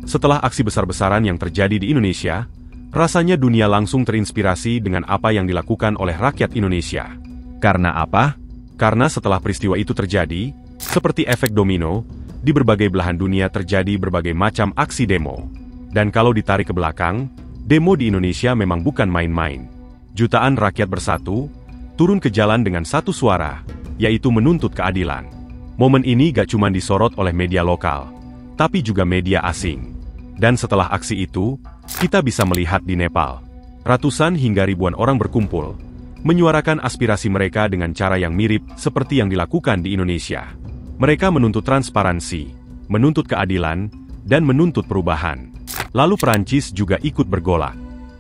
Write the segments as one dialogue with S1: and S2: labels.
S1: Setelah aksi besar-besaran yang terjadi di Indonesia, rasanya dunia langsung terinspirasi dengan apa yang dilakukan oleh rakyat Indonesia. Karena apa? Karena setelah peristiwa itu terjadi, seperti efek domino, di berbagai belahan dunia terjadi berbagai macam aksi demo. Dan kalau ditarik ke belakang, demo di Indonesia memang bukan main-main. Jutaan rakyat bersatu, turun ke jalan dengan satu suara, yaitu menuntut keadilan. Momen ini gak cuma disorot oleh media lokal, tapi juga media asing. Dan setelah aksi itu, kita bisa melihat di Nepal, ratusan hingga ribuan orang berkumpul, menyuarakan aspirasi mereka dengan cara yang mirip seperti yang dilakukan di Indonesia. Mereka menuntut transparansi, menuntut keadilan, dan menuntut perubahan. Lalu Perancis juga ikut bergolak.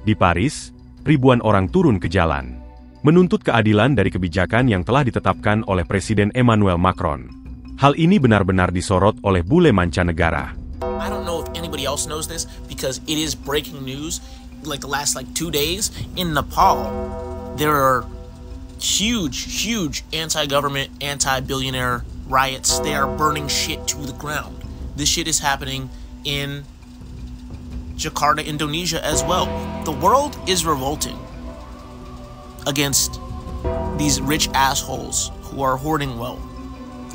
S1: Di Paris, ribuan orang turun ke jalan, menuntut keadilan dari kebijakan yang telah ditetapkan oleh Presiden Emmanuel Macron. Hal ini benar-benar disorot oleh bule mancanegara.
S2: I don't know if anybody else knows this because it is breaking news. Like the last 2 days in Nepal, there are huge anti-government, anti-billionaire riots. They are burning shit to the ground. This shit is happening in Jakarta, Indonesia as well. The world is revolting against these rich assholes who are hoarding wealth.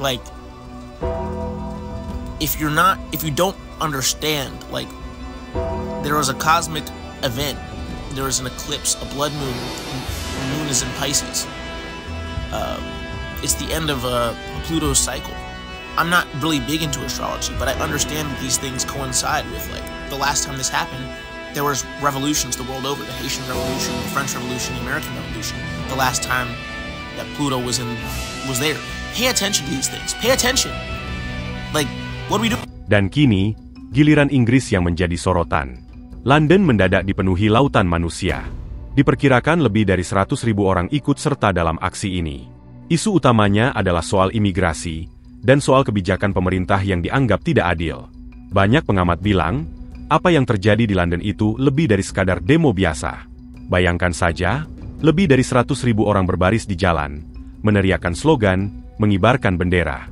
S2: Like, if you don't understand, there was a cosmic event, there was an eclipse, a blood moon, the moon is in Pisces. It's the end of Pluto's cycle. I'm not really big into astrology, but I understand that these things coincide with, the last time this happened, there was revolutions the world over, the Haitian Revolution, the French Revolution, the American Revolution, the last time that Pluto was there. Pay attention to these things. Pay attention. What do we do?
S1: Dan kini, giliran Inggris yang menjadi sorotan. London mendadak dipenuhi lautan manusia. Diperkirakan lebih dari 100.000 orang ikut serta dalam aksi ini. Isu utamanya adalah soal imigrasi, dan soal kebijakan pemerintah yang dianggap tidak adil. Banyak pengamat bilang, apa yang terjadi di London itu lebih dari sekadar demo biasa. Bayangkan saja, lebih dari 100.000 orang berbaris di jalan, meneriakkan slogan, mengibarkan bendera.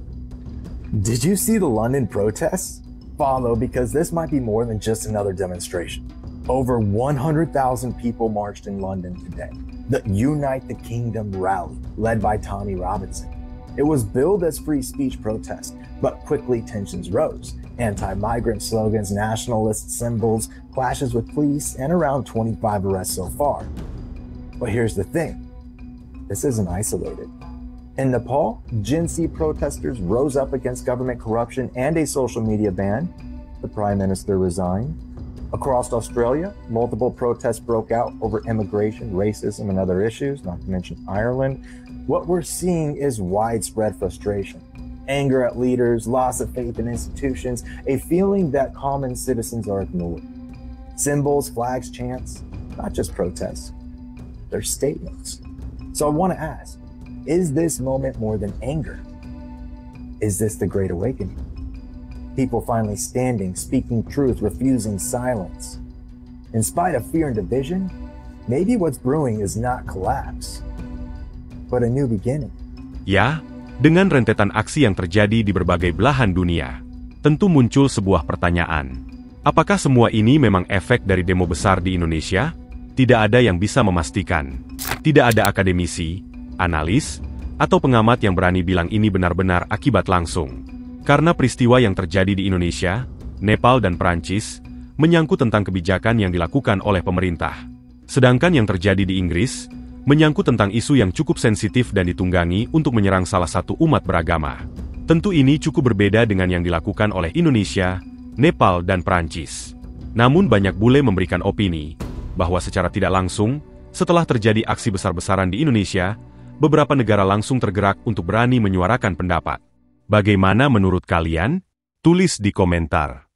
S3: Did you see the London protests? Follow, because this might be more than just another demonstration. Over 100,000 people marched in London today. The Unite the Kingdom rally, led by Tommy Robinson. It was billed as free speech protest, but quickly tensions rose. Anti-migrant slogans, nationalist symbols, clashes with police, and around 25 arrests so far. But here's the thing. This isn't isolated. In Nepal, Gen Z protesters rose up against government corruption and a social media ban. The Prime Minister resigned. Across Australia, multiple protests broke out over immigration, racism, and other issues, not to mention Ireland. What we're seeing is widespread frustration, anger at leaders, loss of faith in institutions, a feeling that common citizens are ignored. Symbols, flags, chants, not just protests, they're statements. So I want to ask, is this moment more than anger? Is this the Great Awakening? People finally standing, speaking truth, refusing silence. In spite of fear and division, maybe what's brewing is not collapse, but a new beginning.
S1: Ya, dengan rentetan aksi yang terjadi di berbagai belahan dunia, tentu muncul sebuah pertanyaan. Apakah semua ini memang efek dari demo besar di Indonesia? Tidak ada yang bisa memastikan. Tidak ada akademisi, analis, atau pengamat yang berani bilang ini benar-benar akibat langsung. Karena peristiwa yang terjadi di Indonesia, Nepal dan Perancis, menyangkut tentang kebijakan yang dilakukan oleh pemerintah. Sedangkan yang terjadi di Inggris, menyangkut tentang isu yang cukup sensitif dan ditunggangi untuk menyerang salah satu umat beragama. Tentu ini cukup berbeda dengan yang dilakukan oleh Indonesia, Nepal dan Perancis. Namun banyak bule memberikan opini, bahwa secara tidak langsung, setelah terjadi aksi besar-besaran di Indonesia, beberapa negara langsung tergerak untuk berani menyuarakan pendapat. Bagaimana menurut kalian? Tulis di komentar.